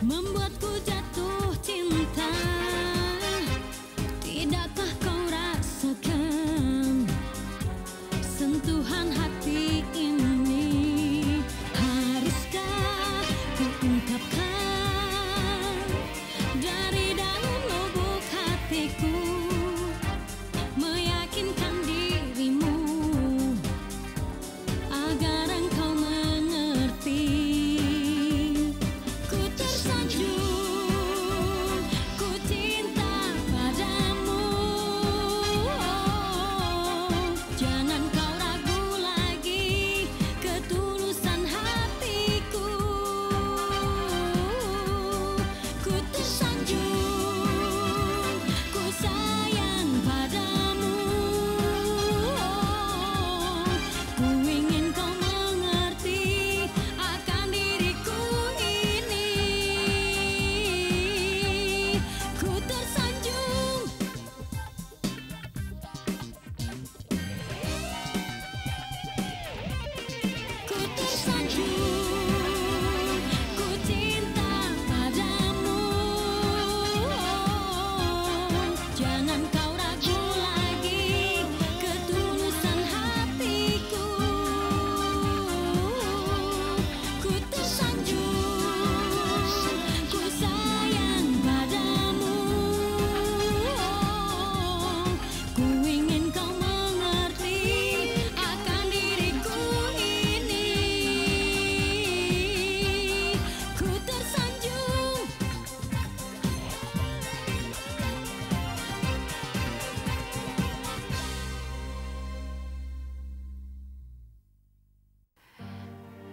membuatku jatuh cinta. Tidakkah kau rasakan sentuhan hati ini? Haruskah ku ungkapkan dari dalam lubuk hatiku, meyakinkan dirimu agar engkau mengerti. Ku tersanjung, ku cinta padamu. Jangan kau ragu lagi ketulusan hatiku. Ku tersanjung, ku sayang padamu. Ku ingin kau mengerti akan diriku ini. Ku tersanjung. Ku tersanjung, ku cinta padamu. Jangan kau ragu lagi ketulusan hatiku. Ku tersanjung, ku sayang padamu. Ku ingin kau mengerti akan diriku ini. Ku tersanjung.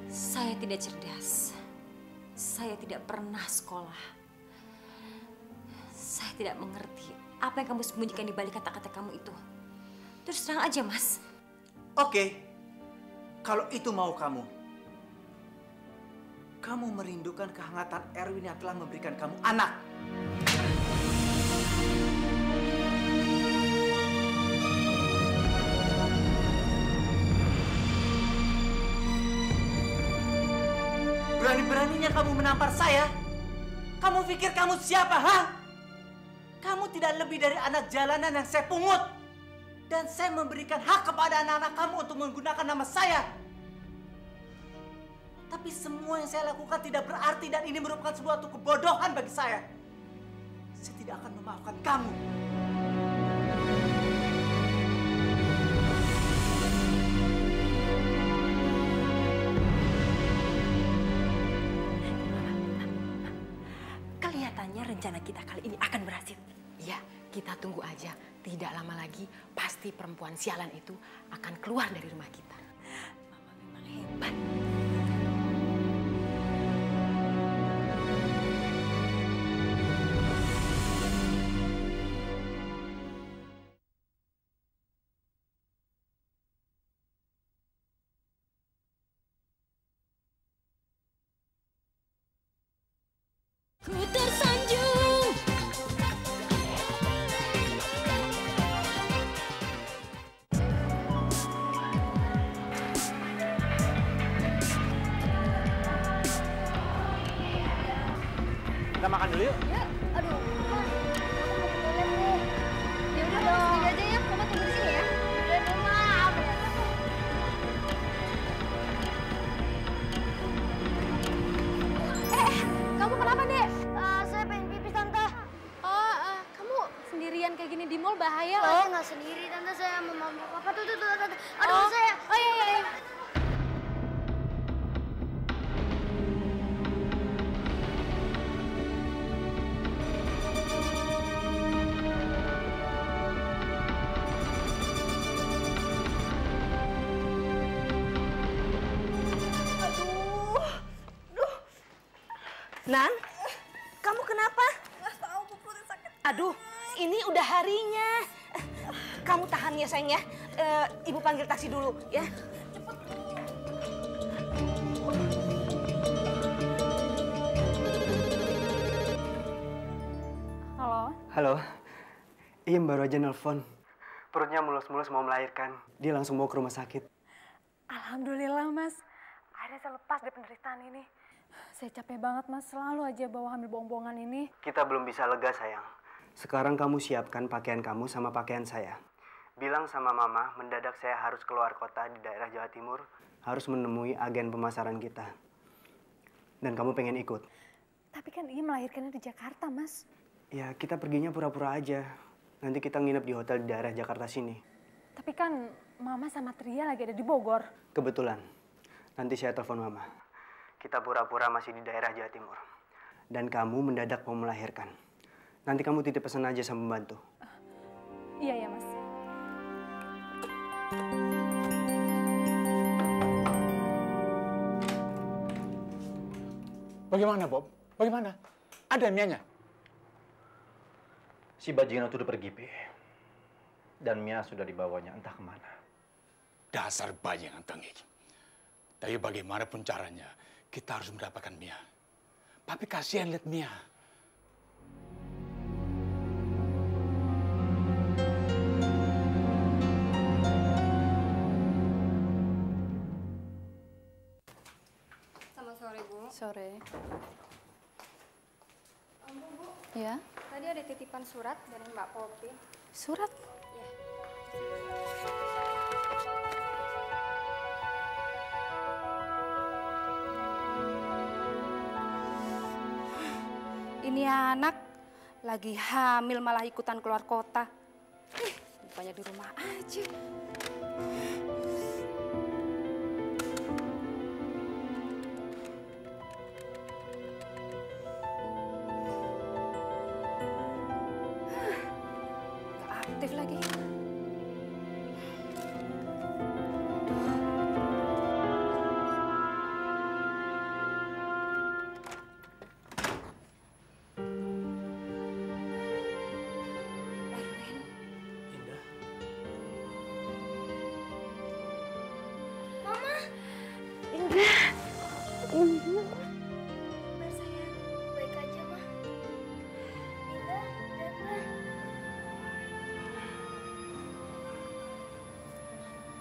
Saya tidak cerdas. Saya tidak pernah sekolah. Saya tidak mengerti apa yang kamu sembunyikan di balik kata-kata kamu itu. Terus terang aja, Mas. Oke, kalau itu mau kamu. Kamu merindukan kehangatan Erwin yang telah memberikan kamu anak. Berani-beraninya kamu menampar saya? Kamu pikir kamu siapa, ha? Kamu tidak lebih dari anak jalanan yang saya pungut. Dan saya memberikan hak kepada anak-anak kamu untuk menggunakan nama saya. Tapi semua yang saya lakukan tidak berarti dan ini merupakan suatu kebodohan bagi saya. Saya tidak akan memaafkan kamu. Kelihatannya rencana kita kali ini akan berhasil. Ya, kita tunggu aja. Tidak lama lagi, pasti perempuan sialan itu akan keluar dari rumah kita. Mama memang hebat. Ku tersanjung. Kita makan dulu yuk. Ya, aduh, Ma, aku mau ke toilet nih. Ya udah, Mama sendiri aja ya. Mama tunggu di sini ya. Udah deh, Ma. Kamu kenapa, Dek? Saya pengen pipis, Tante. Oh, kamu sendirian kayak gini di mall bahaya loh. Saya nggak sendiri, Tante. Saya sama Mama, Papa. Tuh, Tante. Aduh, saya. Oh, iya. Nan, kamu kenapa? Nggak tahu, pupurnya sakit. Aduh, ini udah harinya. Kamu tahan ya, sayang ya. Ibu panggil taksi dulu ya. Halo? Halo, Iem baru aja nelpon. Perutnya mulus-mulus mau melahirkan. Dia langsung mau ke rumah sakit. Alhamdulillah, Mas. Akhirnya saya lepas dari penderitaan ini. Saya capek banget Mas, selalu aja bawa hamil bohong-bohongan ini. Kita belum bisa lega sayang. Sekarang kamu siapkan pakaian kamu sama pakaian saya. Bilang sama mama, mendadak saya harus keluar kota di daerah Jawa Timur. Harus menemui agen pemasaran kita. Dan kamu pengen ikut? Tapi kan Ii melahirkannya di Jakarta, Mas. Ya, kita perginya pura-pura aja. Nanti kita nginep di hotel di daerah Jakarta sini. Tapi kan Mama sama Tria lagi ada di Bogor. Kebetulan. Nanti saya telepon mama. Kita pura-pura masih di daerah Jawa Timur. Dan kamu mendadak mau melahirkan. Nanti kamu titip pesan aja sama pembantu. Iya ya, Mas. Bagaimana, Bob? Bagaimana? Ada Mianya? Si bajingan itu udah pergi, Pi. Dan Mia sudah dibawanya entah kemana. Dasar bajingan tengik. Tapi bagaimanapun caranya, kita harus mendapatkan Mia. Papi kasihan lihat Mia. Selamat sore, Bu. Sore. Bu, Ya, tadi ada titipan surat dari Mbak Popi. surat. Ini anak lagi hamil malah ikutan keluar kota. Bukannya di rumah aja. Nggak aktif lagi. Indah. Kabar saya baik aja, Ma. Indah, datang.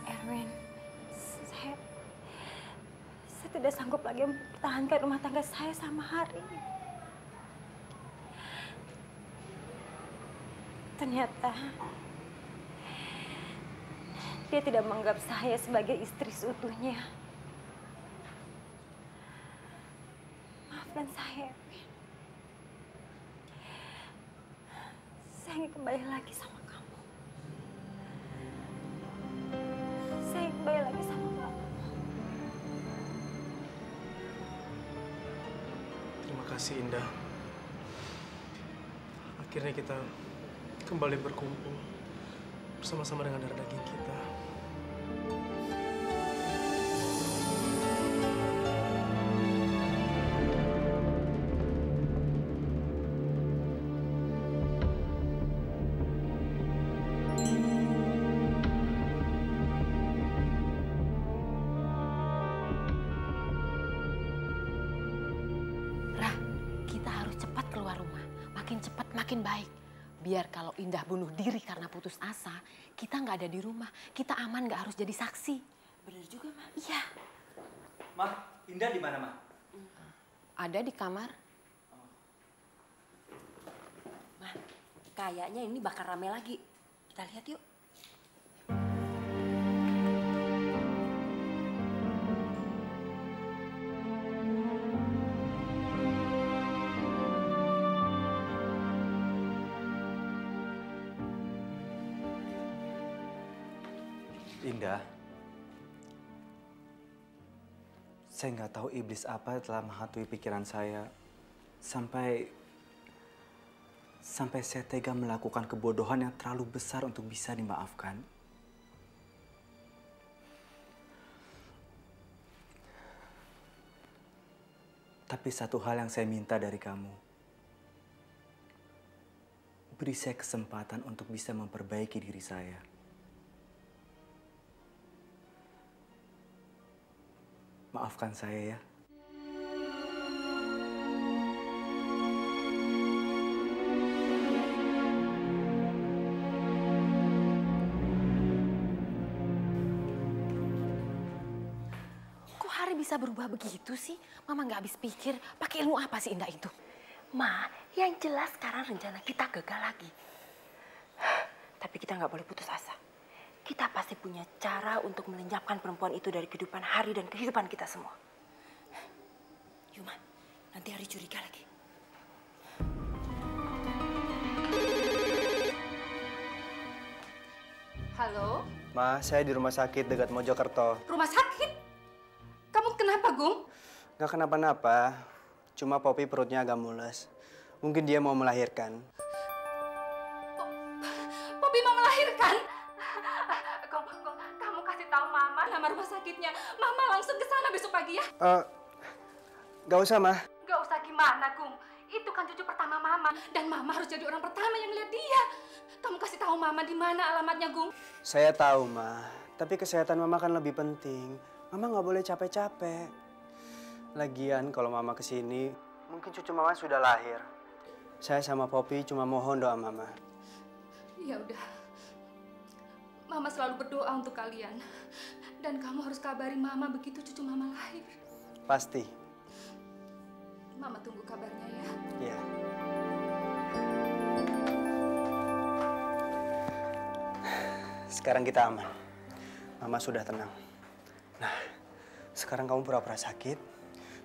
Erwin, saya tidak sanggup lagi mempertahankan rumah tangga saya sama Hari. Ternyata dia tidak menganggap saya sebagai istri seutuhnya. Maafkan saya, Erwin. Saya ingin kembali lagi sama kamu. Saya ingin kembali lagi sama kamu. Terima kasih Indah. Akhirnya kita kembali berkumpul bersama-sama dengan darah daging kita. Rah, kita harus cepat keluar rumah. Makin cepat makin baik. Biar kalau Indah bunuh diri karena putus asa, kita nggak ada di rumah. Kita aman, nggak harus jadi saksi. Bener juga, Ma. Iya. Ma, Indah di mana, Ma? Ada di kamar. Ma, kayaknya ini bakal rame lagi. Kita lihat yuk. Indah, saya nggak tahu iblis apa telah menghantui pikiran saya sampai saya tega melakukan kebodohan yang terlalu besar untuk bisa dimaafkan. Tapi satu hal yang saya minta dari kamu, beri saya kesempatan untuk bisa memperbaiki diri saya. Maafkan saya ya. Kok Hari bisa bisa berubah begitu sih? Mama nggak habis pikir, pakai ilmu apa sih Indah itu? Ma, yang jelas sekarang rencana kita gagal lagi. Tapi kita nggak boleh putus asa. Kita pasti punya cara untuk melenyapkan perempuan itu dari kehidupan Hari dan kehidupan kita semua. Yuma, nanti Hari curiga lagi. Halo? Ma, saya di rumah sakit dekat Mojokerto. Rumah sakit? Kamu kenapa, Gung? Nggak kenapa-napa, cuma Poppy perutnya agak mules. Mungkin dia mau melahirkan. Poppy mau melahirkan? Gong, kamu kasih tahu Mama nama rumah sakitnya. Mama langsung ke sana besok pagi ya. Nggak usah, Ma. Gak usah gimana, Gung. Itu kan cucu pertama Mama. Dan Mama harus jadi orang pertama yang lihat dia. Kamu kasih tahu Mama di mana alamatnya, Gung. Saya tahu, Ma. Tapi kesehatan Mama kan lebih penting. Mama nggak boleh capek-capek. Lagian kalau Mama kesini, mungkin cucu Mama sudah lahir. Saya sama Poppy cuma mohon doa Mama. Ya udah. Mama selalu berdoa untuk kalian. Dan kamu harus kabari Mama begitu cucu Mama lahir. Pasti. Mama tunggu kabarnya ya. Iya. Sekarang kita aman. Mama sudah tenang. Nah, sekarang kamu pura-pura sakit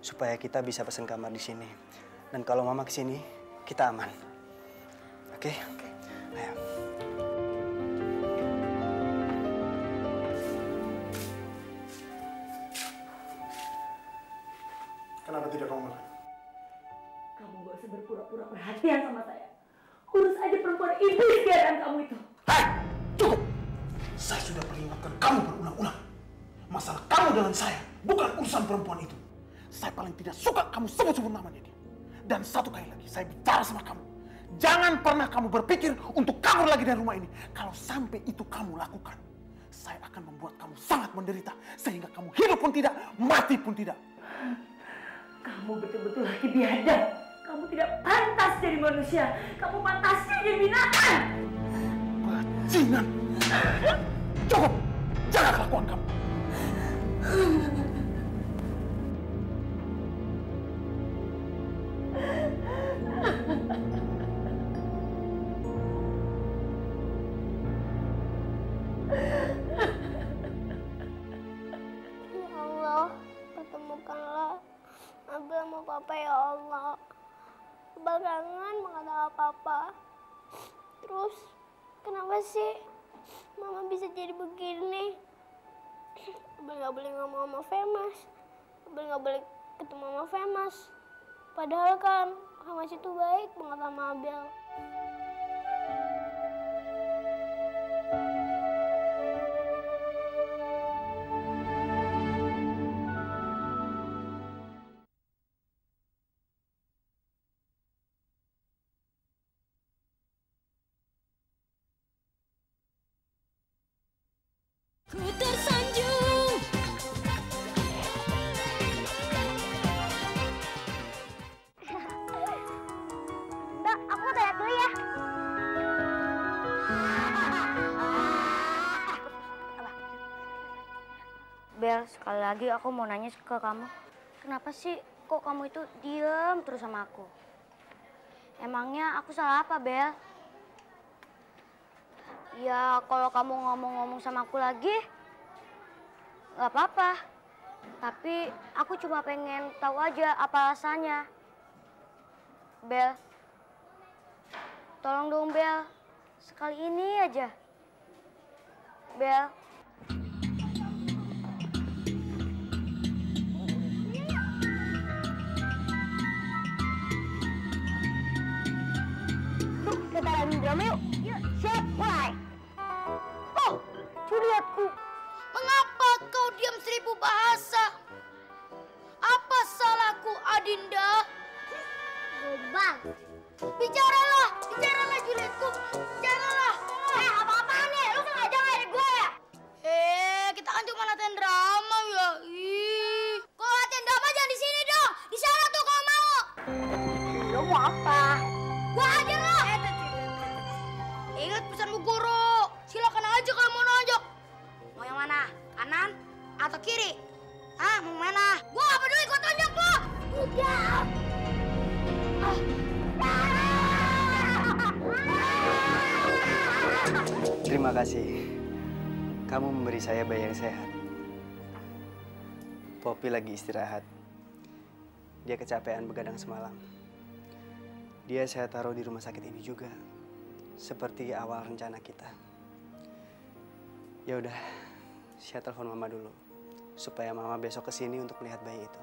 supaya kita bisa pesan kamar di sini. Dan kalau Mama kesini, kita aman. Oke? Oke. Ayo. Kenapa tidak kamu makan? Kamu gak usah berpura-pura perhatian sama saya. Urus aja perempuan iblis keadaan kamu itu. Hei, cukup! Saya sudah peringatkan kamu berulang-ulang. Masalah kamu dengan saya bukan urusan perempuan itu. Saya paling tidak suka kamu sebut-sebut namanya dia. Dan satu kali lagi saya bicara sama kamu. Jangan pernah kamu berpikir untuk kabur lagi dari rumah ini. Kalau sampai itu kamu lakukan, saya akan membuat kamu sangat menderita. Sehingga kamu hidup pun tidak, mati pun tidak. Kamu betul-betul laki biadab. Kamu tidak pantas jadi manusia. Kamu pantasnya jadi binatang. Bajingan! Cukup! Jaga kelakuan kamu. Ya Allah, pertemukanlah Abel sama Papa ya Allah. Abel kangen banget sama Papa. Terus, kenapa sih Mama bisa jadi begini? Abel gak boleh ngomong sama Femas. Abel gak boleh ketemu sama Femas. Padahal kan Femas itu baik banget sama Abel. Ku tersanjung. Mbak, aku tanya dulu ya. Bel, sekali lagi aku mau nanya ke kamu. Kenapa sih kok kamu itu diem terus sama aku? Emangnya aku salah apa, Bel? Ya, kalau kamu ngomong-ngomong sama aku lagi, nggak apa-apa. Tapi aku cuma pengen tahu aja apa alasannya. Bel, tolong dong Bel, sekali ini aja. Bel. Kita lagi drama yuk. Siap, mulai. Oh, curiatku. Mengapa kau diam 1000 bahasa? Apa salahku, Adinda? Gobang. Bicaralah Julietku. Bicaralah. Apa-apaan nih? Lu sengaja ngajak gue ya? Kita kan cuma latihan drama ya. Kalau latihan drama jangan di sini dong. Di sana tuh kalau mau. Lu mau apa? Gua aja lo. Ingat pesan Bu Guru. Silakan aja kalau mau nonjok. Mau yang mana? Kanan atau kiri? Ah, mau mana? Gua gak peduli, gua tonjok lo. Udah. Terima kasih. Kamu memberi saya bayi yang sehat. Poppy lagi istirahat. Dia kecapean begadang semalam. Dia saya taruh di rumah sakit ini juga. Seperti awal rencana kita. Ya udah, saya telepon Mama dulu. Supaya Mama besok kesini untuk melihat bayi itu.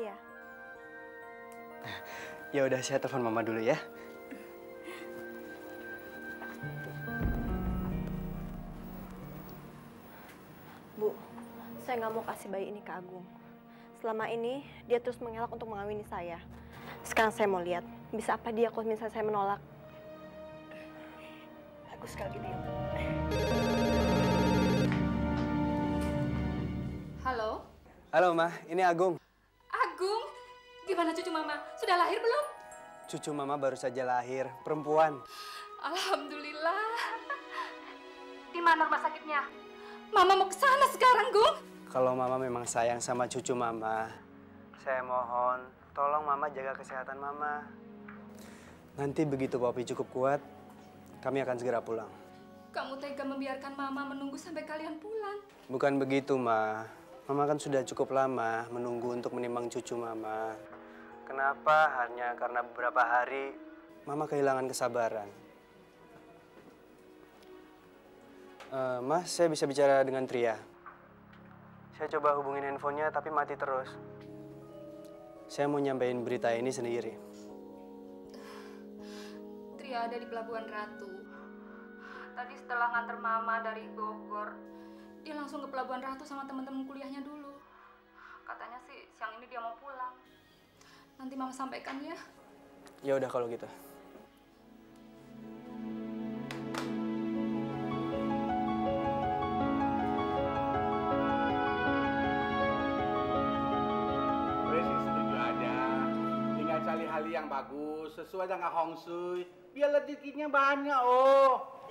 Iya. Ya udah, saya telepon Mama dulu ya. Bu, saya nggak mau kasih bayi ini ke Agung. Selama ini dia terus mengelak untuk mengawini saya. Sekarang saya mau lihat bisa apa dia kalau misalnya saya menolak. Bagus sekali dia. Halo? Halo, Ma. Ini Agung. Agung? Gimana cucu Mama? Sudah lahir belum? Cucu Mama baru saja lahir, perempuan. Alhamdulillah. Di mana rumah sakitnya? Mama mau ke sana sekarang, Gung. Kalau Mama memang sayang sama cucu Mama, saya mohon tolong Mama jaga kesehatan Mama. Nanti begitu Poppy cukup kuat, kami akan segera pulang. Kamu tega membiarkan Mama menunggu sampai kalian pulang? Bukan begitu, Ma. Mama kan sudah cukup lama menunggu untuk menimbang cucu Mama. Kenapa? Hanya karena beberapa hari Mama kehilangan kesabaran. Mas, saya bisa bicara dengan Tria. Saya coba hubungin handphonenya tapi mati terus. Saya mau nyampein berita ini sendiri. Tria ada di Pelabuhan Ratu. Tadi setelah nganter Mama dari Bogor, dia langsung ke Pelabuhan Ratu sama teman-teman kuliahnya dulu. Katanya sih siang ini dia mau pulang. Nanti Mama sampaikan ya. Ya udah kalau gitu. Setuju aja. Tinggal cari hal yang bagus sesuai dengan Hong Sui. Biar rezekinya banyak, oh.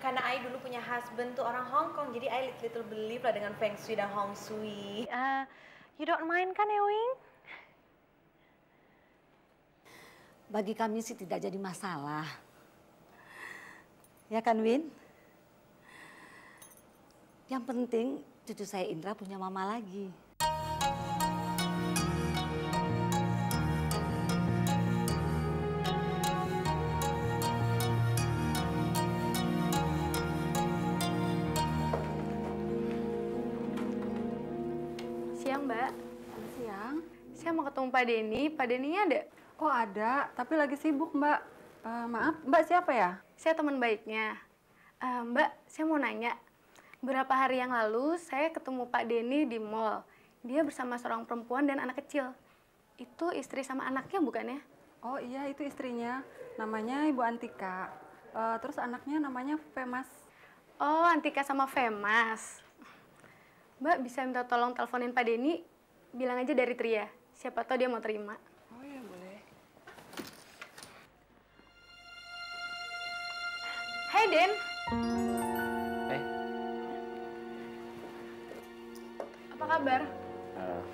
Karena Ai dulu punya husband tuh orang Hong Kong, jadi Ai little believe lah dengan Feng Shui dan Hong Sui. You don't mind kan, Ewing? Bagi kami sih tidak jadi masalah. Ya kan, Win? Yang penting cucu saya Indra punya mama lagi. Siang, Mbak. Siang. Saya mau ketemu Pak Denny. Pak Denny-nya ada? Oh ada, tapi lagi sibuk Mbak. Maaf, Mbak siapa ya? Saya teman baiknya. Mbak, saya mau nanya. Beberapa hari yang lalu saya ketemu Pak Denny di mall. Dia bersama seorang perempuan dan anak kecil. Itu istri sama anaknya bukan ya? Oh iya, itu istrinya. Namanya Ibu Antika. Terus anaknya namanya Femas. Oh, Antika sama Femas. Mbak bisa minta tolong teleponin Pak Denny, bilang aja dari Tria. Siapa tahu dia mau terima. Oh iya, boleh. Hai, Den. Apa kabar?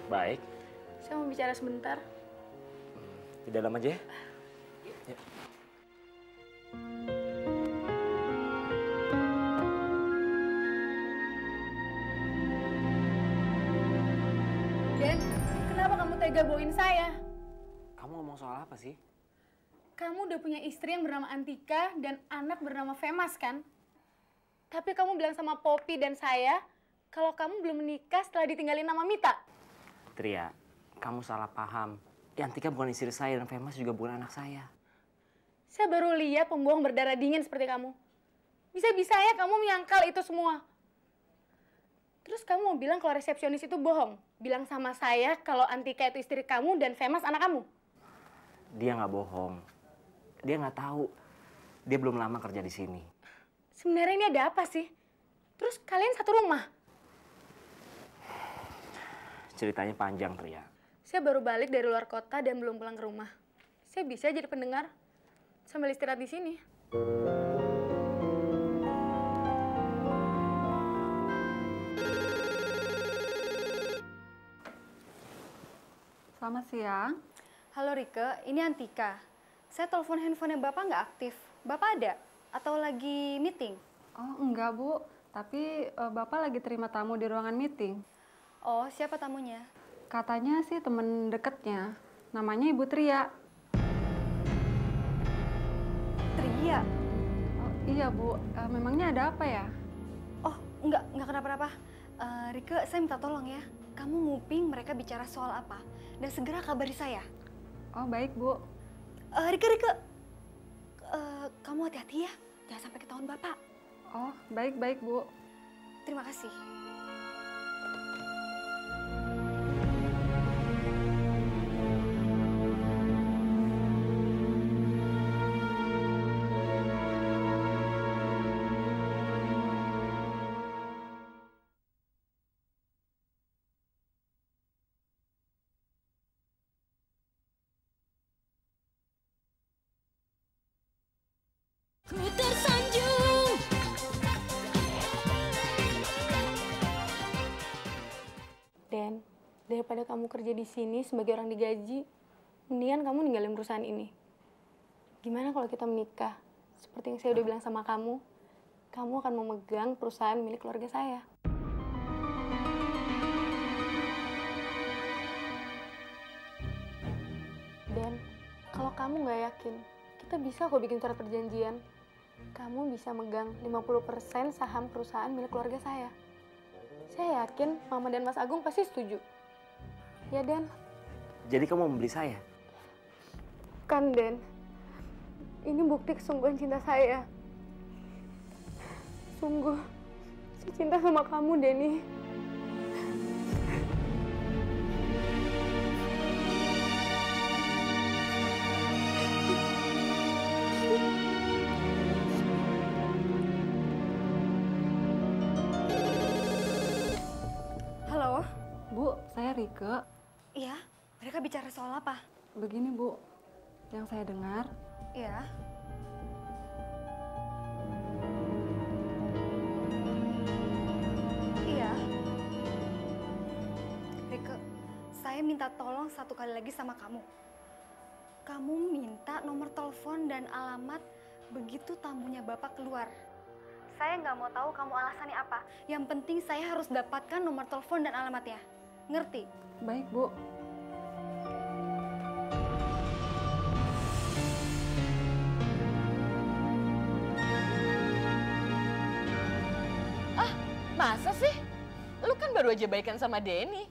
Baik. Saya mau bicara sebentar. Di dalam aja ya? Ya. Den, kenapa kamu tega bawain saya? Kamu ngomong soal apa sih? Kamu udah punya istri yang bernama Antika dan anak bernama Femas kan? Tapi kamu bilang sama Poppy dan saya kalau kamu belum menikah setelah ditinggalin sama Mita. Tria, kamu salah paham. Antika bukan istri saya dan Femas juga bukan anak saya. Saya baru lihat pembohong berdarah dingin seperti kamu. Bisa-bisanya kamu menyangkal itu semua. Terus kamu mau bilang kalau resepsionis itu bohong? Bilang sama saya kalau Antika itu istri kamu dan Femas anak kamu? Dia nggak bohong. Dia nggak tahu. Dia belum lama kerja di sini. Sebenarnya ini ada apa sih? Terus kalian satu rumah? Ceritanya panjang, Tria. Saya baru balik dari luar kota dan belum pulang ke rumah. Saya bisa jadi pendengar sambil istirahat di sini. Selamat siang. Halo Rike, ini Antika. Saya telepon handphonenya Bapak nggak aktif. Bapak ada? Atau lagi meeting? Oh, enggak, Bu. Tapi Bapak lagi terima tamu di ruangan meeting. Oh, siapa tamunya? Katanya sih temen deketnya. Namanya Ibu Tria. Tria? Oh, iya, Bu. Memangnya ada apa ya? Oh, enggak kenapa-napa. Rike, saya minta tolong ya. Kamu nguping mereka bicara soal apa. Dan segera kabari saya. Oh, baik, Bu. Rike. Kamu hati-hati ya. Jangan sampai ketahuan Bapak. Oh, baik, Bu. Terima kasih. Ku tersanjung. Dan daripada kamu kerja di sini sebagai orang digaji, mendingan kamu ninggalin perusahaan ini. Gimana kalau kita menikah? Seperti yang saya udah bilang sama kamu akan memegang perusahaan milik keluarga saya. Dan kalau kamu nggak yakin, kita bisa kok bikin surat perjanjian. Kamu bisa megang 50% saham perusahaan milik keluarga saya. Saya yakin Mama dan Mas Agung pasti setuju. Ya, Den? Jadi kamu mau membeli saya? Kan, Den. Ini bukti kesungguhan cinta saya. Sungguh, saya cinta sama kamu, Denny. Halo? Bu, saya Rike. Iya, mereka bicara soal apa? Begini, Bu. Yang saya dengar, Iya. Iya. Rike, saya minta tolong satu kali lagi sama kamu. Kamu minta nomor telepon dan alamat begitu tamunya Bapak keluar. Saya nggak mau tahu kamu alasannya apa. Yang penting saya harus dapatkan nomor telepon dan alamatnya. Ngerti? baik, Bu. Masa sih? Lu kan baru aja baikan sama Denny.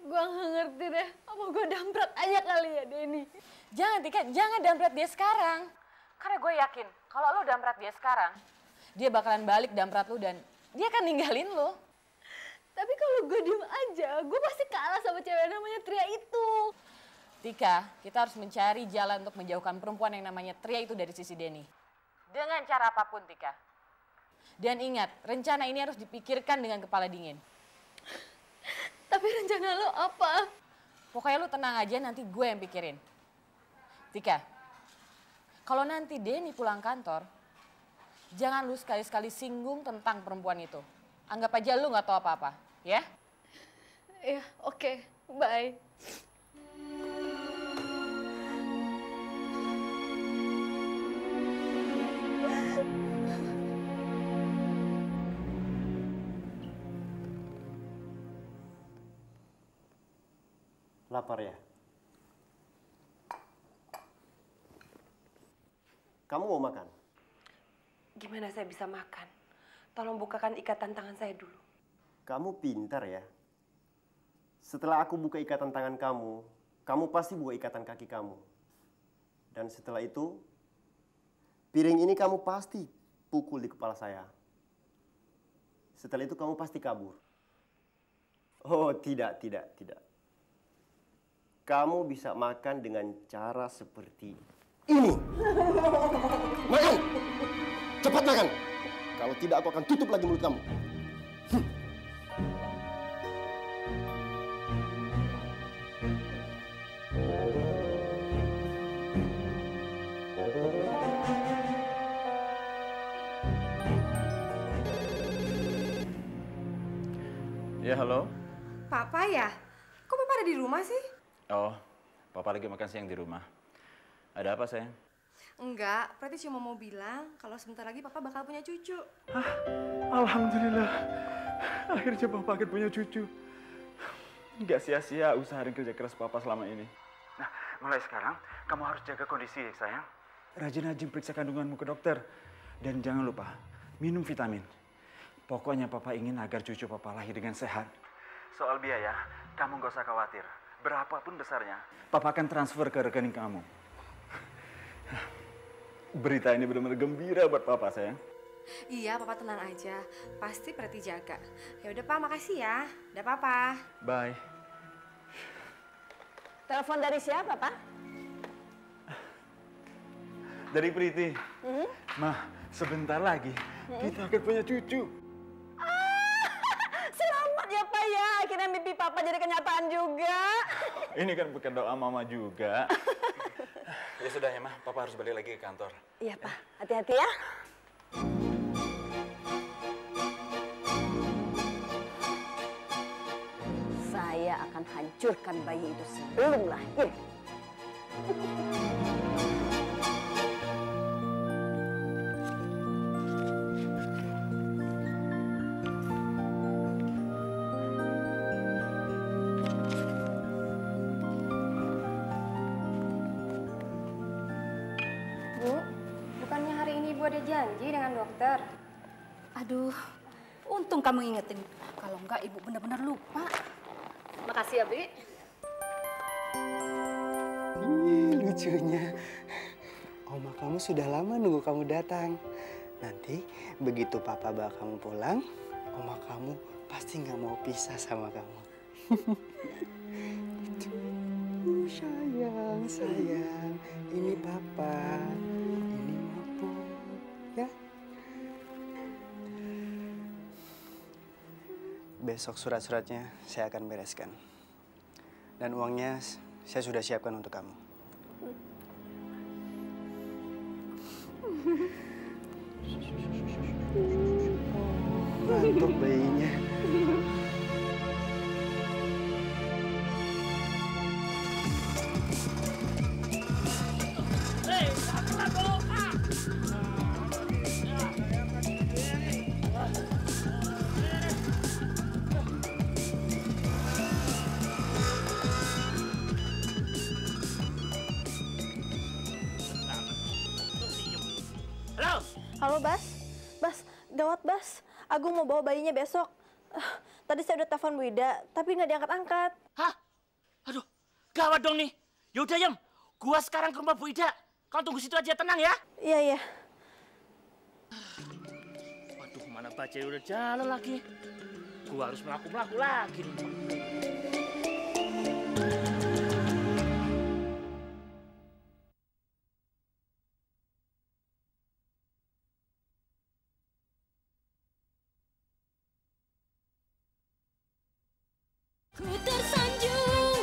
Gua nggak ngerti deh. Apa gua damprat aja kali ya, Denny? Jangan, Tika, jangan damprat dia sekarang. Karena gue yakin kalau lu damprat dia sekarang, dia bakalan balik damprat lu dan dia akan ninggalin lu. Tapi kalau gue diem aja, gue pasti kalah sama cewek namanya Tria itu. Tika, kita harus mencari jalan untuk menjauhkan perempuan yang namanya Tria itu dari sisi Denny. Dengan cara apapun, Tika. Dan ingat, rencana ini harus dipikirkan dengan kepala dingin. Tapi rencana lo apa? Pokoknya lu tenang aja, nanti gue yang pikirin. Tika, kalau nanti Denny pulang kantor, jangan lu sekali-sekali singgung tentang perempuan itu. Anggap aja lu gak tahu apa-apa, ya? Ya, oke. Bye. Lapar ya? Kamu mau makan? Gimana saya bisa makan? Tolong bukakan ikatan tangan saya dulu. Kamu pintar ya. Setelah aku buka ikatan tangan kamu, kamu pasti buka ikatan kaki kamu. Dan setelah itu, piring ini kamu pasti pukul di kepala saya. Setelah itu kamu pasti kabur. Oh, tidak. Kamu bisa makan dengan cara seperti ini. Makan! Cepat makan! Kalau tidak, aku akan tutup lagi mulut kamu. Ya, halo. Papa ya? Kok Papa ada di rumah sih? Oh, Papa lagi makan siang di rumah. Ada apa, sayang? Enggak, Preti cuma mau bilang kalau sebentar lagi Papa bakal punya cucu. Alhamdulillah. Akhirnya Papa akan punya cucu. Nggak sia-sia usaha dan kerja keras Papa selama ini. Nah, mulai sekarang kamu harus jaga kondisi, sayang. Rajin-rajin periksa kandunganmu ke dokter. Dan jangan lupa, minum vitamin. Pokoknya Papa ingin agar cucu Papa lahir dengan sehat. Soal biaya, kamu nggak usah khawatir. Berapapun besarnya, Papa akan transfer ke rekening kamu. Berita ini benar-benar gembira buat Papa, sayang. Iya, Papa tenang aja. Pasti Preti jaga. Ya udah, Pak, makasih ya. Udah, Papa. Bye. Telepon dari siapa, Pak? Dari Priti. Mah, sebentar lagi kita akan punya cucu. Selamat ya, Pak ya. Akhirnya mimpi Papa jadi kenyataan juga. Ini kan bukan doa Mama juga. Ya sudah ya, Mah. Papa harus balik lagi ke kantor. Iya, Pak. Hati-hati ya. Saya akan hancurkan bayi itu sebelum lahir. Bu, bukannya hari ini Ibu ada janji dengan dokter? Aduh, untung kamu ingetin. Kalau enggak, Ibu benar-benar lupa. Makasih ya, Bi. Lucunya, Oma kamu sudah lama nunggu kamu datang. Nanti begitu Papa bawa kamu pulang, Oma kamu pasti nggak mau pisah sama kamu. Sayang, ini Papa, ini Mama, ya. Besok surat-suratnya saya akan bereskan. Dan uangnya saya sudah siapkan untuk kamu. Ngantuk bayinya. Halo, Bas. Bas, gawat, Bas. Agung mau bawa bayinya besok. Tadi saya udah telepon Bu Ida, tapi nggak diangkat-angkat. Hah? Aduh, gawat dong nih. Yaudah, Yem. Gua sekarang ke rumah Bu Ida. Kau tunggu situ aja, tenang ya. Iya, iya. Waduh, mana bajai udah jalan lagi. Gua harus melaku-melaku lagi nih. Ku tersanjung.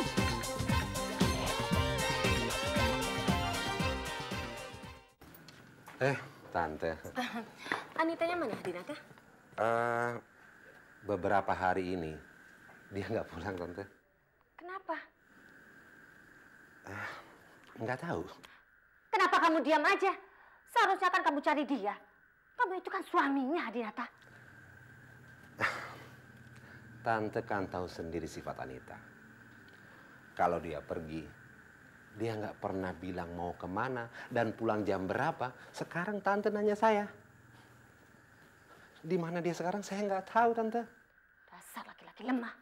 Tante. Anitanya mana, Dinata? Beberapa hari ini dia nggak pulang, Tante. Kenapa? Nggak tahu. Kenapa kamu diam aja? Seharusnya kan kamu cari dia. Kamu itu kan suaminya, Dinata. Tante kan tahu sendiri sifat Anita. Kalau dia pergi, dia nggak pernah bilang mau kemana dan pulang jam berapa. Sekarang Tante nanya saya. Di mana dia sekarang saya nggak tahu, Tante. Dasar laki-laki lemah.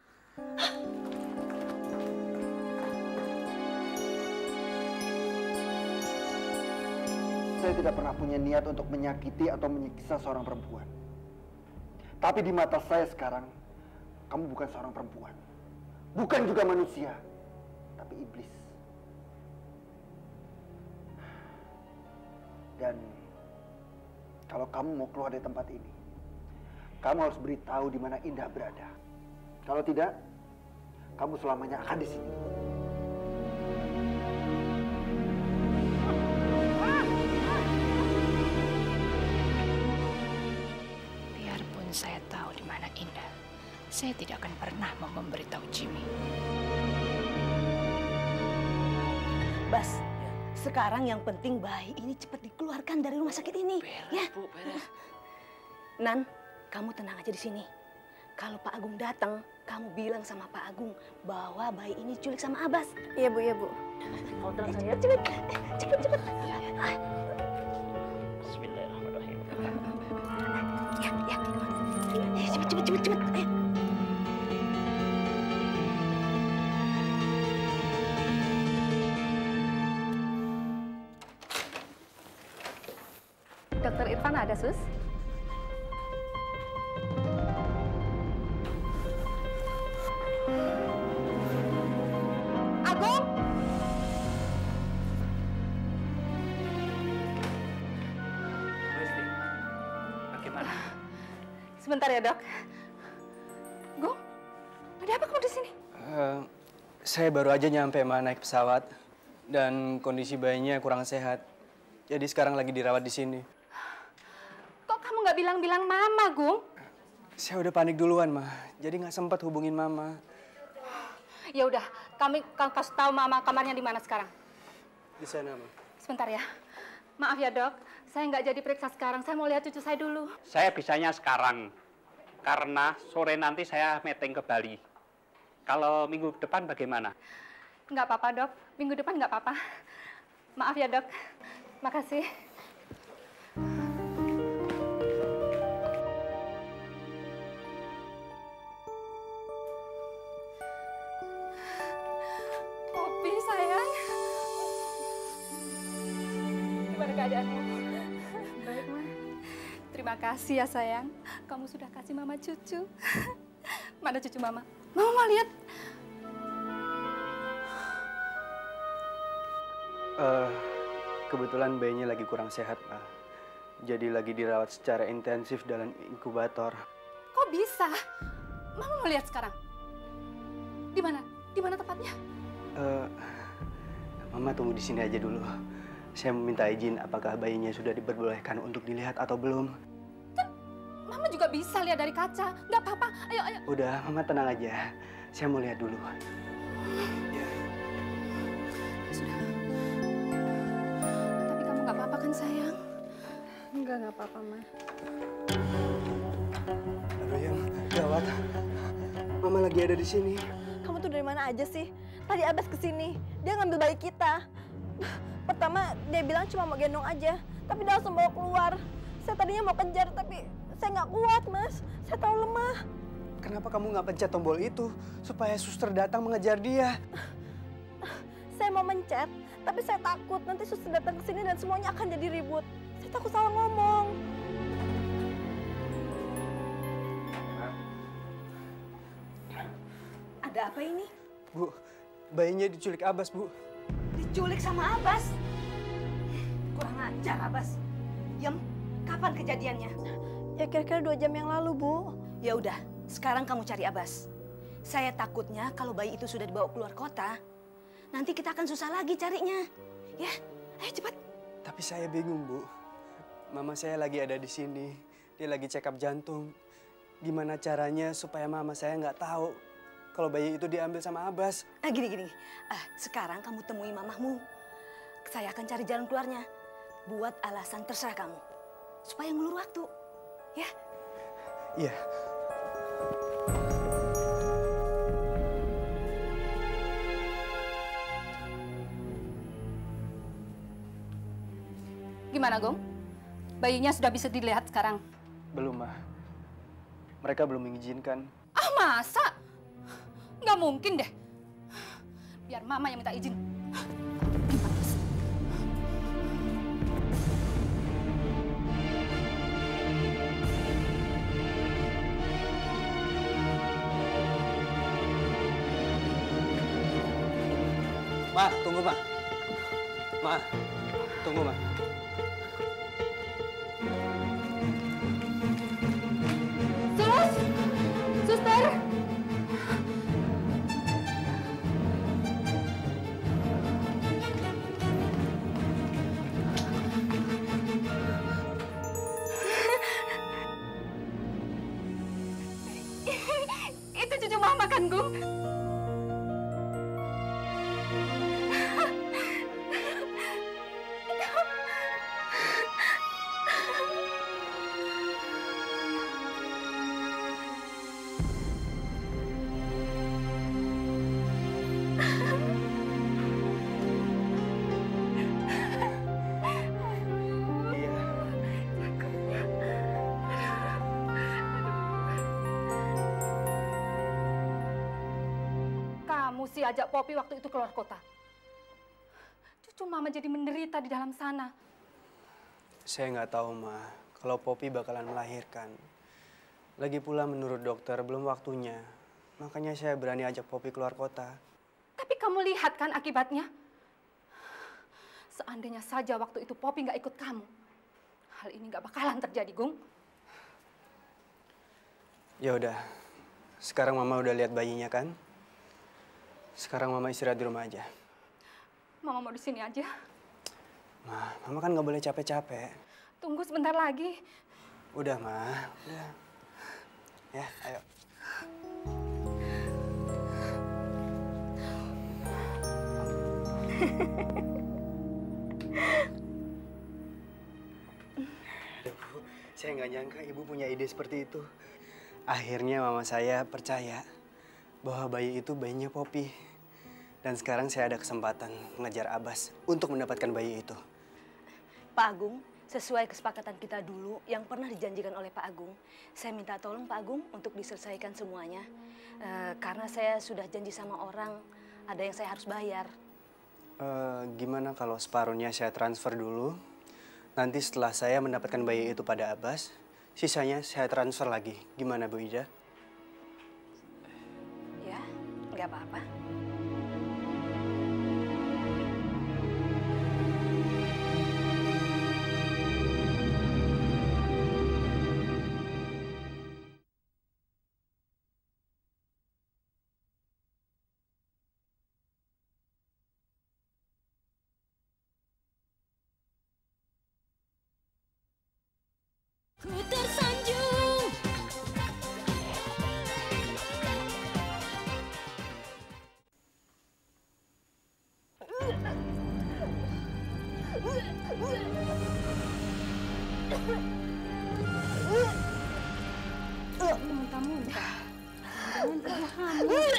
Saya tidak pernah punya niat untuk menyakiti atau menyiksa seorang perempuan. Tapi di mata saya sekarang, kamu bukan seorang perempuan. Bukan juga manusia, tapi iblis. Dan kalau kamu mau keluar dari tempat ini, kamu harus beritahu di mana Indah berada. Kalau tidak, kamu selamanya akan di sini. Biarpun saya tahu di mana Indah, saya tidak akan pernah mau memberitahu Jimmy. Bas, sekarang yang penting bayi ini cepat dikeluarkan dari rumah sakit ini. Ya, Bu, beres. Nan, kamu tenang aja di sini. Kalau Pak Agung datang, kamu bilang sama Pak Agung bahwa bayi ini diculik sama Abbas. Iya Bu, iya Bu. Kamu tenang saya. Cepet. Bismillahirrahmanirrahim. Ya. Cepet. Ayo. Dokter Irfan ada, Sus? Agung! Bagaimana? Sebentar ya, Dok. Gung, ada apa kamu di sini? Saya baru aja nyampe naik pesawat dan kondisi bayinya kurang sehat. Jadi sekarang lagi dirawat di sini. Kok kamu nggak bilang-bilang Mama, Gung? Saya udah panik duluan, Ma. Jadi nggak sempat hubungin Mama. Ya udah, kami kasih tahu Mama kamarnya di mana sekarang. Di sana, Ma. Sebentar ya. Maaf ya, Dok. Saya nggak jadi periksa sekarang. Saya mau lihat cucu saya dulu. Saya bisanya sekarang, karena sore nanti saya meeting ke Bali. Kalau minggu depan bagaimana? Nggak apa-apa, Dok. Minggu depan nggak apa-apa. Maaf ya, Dok. Makasih. Popi, sayang. Gimana keadaanmu? Baik, Ma. Terima kasih ya, sayang. Kamu sudah kasih Mama cucu. Mana cucu Mama? Mama mau lihat. Kebetulan bayinya lagi kurang sehat, Pak. Jadi lagi dirawat secara intensif dalam inkubator. Kok bisa? Mama mau lihat sekarang. Di mana? Di mana tempatnya? Mama tunggu di sini aja dulu. Saya minta izin apakah bayinya sudah diperbolehkan untuk dilihat atau belum. Mama juga bisa lihat dari kaca. Nggak apa-apa. Ayo. Udah, Mama tenang aja. Saya mau lihat dulu. Tapi kamu nggak apa-apa kan, sayang? Nggak apa-apa, Ma. Aduh, yang gawat. Mama lagi ada di sini. Kamu tuh dari mana aja sih? Tadi Abbas kesini, dia ngambil bayi kita. Pertama dia bilang cuma mau gendong aja, tapi dia langsung bawa keluar. Saya tadinya mau kejar, tapi saya nggak kuat, Mas. Saya terlalu lemah. Kenapa kamu nggak pencet tombol itu supaya suster datang mengejar dia? Saya mau mencet, tapi saya takut nanti suster datang ke sini dan semuanya akan jadi ribut. Saya takut salah ngomong. Ada apa ini? Bu, bayinya diculik Abbas, Bu. Diculik sama Abbas? Kurang ajar, Abbas. Yem, kapan kejadiannya? Ya kira-kira 2 jam yang lalu, Bu. Ya udah, sekarang kamu cari Abbas. Saya takutnya kalau bayi itu sudah dibawa keluar kota, nanti kita akan susah lagi carinya. Ya, ayo cepat. Tapi saya bingung, Bu. Mama saya lagi ada di sini. Dia lagi check up jantung. Gimana caranya supaya mama saya nggak tahu kalau bayi itu diambil sama Abbas? Gini. Sekarang kamu temui mamahmu. Saya akan cari jalan keluarnya. Buat alasan terserah kamu. Supaya ngulur waktu. Ya? Iya. Gimana, Gong? Bayinya sudah bisa dilihat sekarang? Belum, Ma. Mereka belum mengizinkan. Ah, masa? Nggak mungkin deh. Biar Mama yang minta izin. Ma, tunggu, Ma. Ma, tunggu, Ma. Suster! Itu cucu Mama kan, Gung? ajak Poppy waktu itu keluar kota. Cucu Mama jadi menderita di dalam sana. Saya nggak tahu, Ma, kalau Poppy bakalan melahirkan. Lagi pula menurut dokter belum waktunya. Makanya saya berani ajak Poppy keluar kota. Tapi kamu lihat kan akibatnya? Seandainya saja waktu itu Poppy nggak ikut kamu, hal ini nggak bakalan terjadi, Gung. Ya udah, sekarang Mama udah lihat bayinya kan? Sekarang Mama istirahat di rumah aja. Mama mau di sini aja. Ma, Mama kan nggak boleh capek-capek. Tunggu sebentar lagi. Udah, Ma. Udah. Ya, ayo. Bu, saya nggak nyangka Ibu punya ide seperti itu. Akhirnya Mama saya percaya bahwa bayi itu bayinya Poppy. Dan sekarang saya ada kesempatan mengejar Abbas untuk mendapatkan bayi itu. Pak Agung, sesuai kesepakatan kita dulu yang pernah dijanjikan oleh Pak Agung, saya minta tolong Pak Agung untuk diselesaikan semuanya. Karena saya sudah janji sama orang, ada yang saya harus bayar. Gimana kalau separuhnya saya transfer dulu? Nanti setelah saya mendapatkan bayi itu pada Abbas, sisanya saya transfer lagi. Gimana Bu Ida? Ya, nggak apa-apa. Ku tersanjung. Muntah-muntah. Jangan ibu hamil.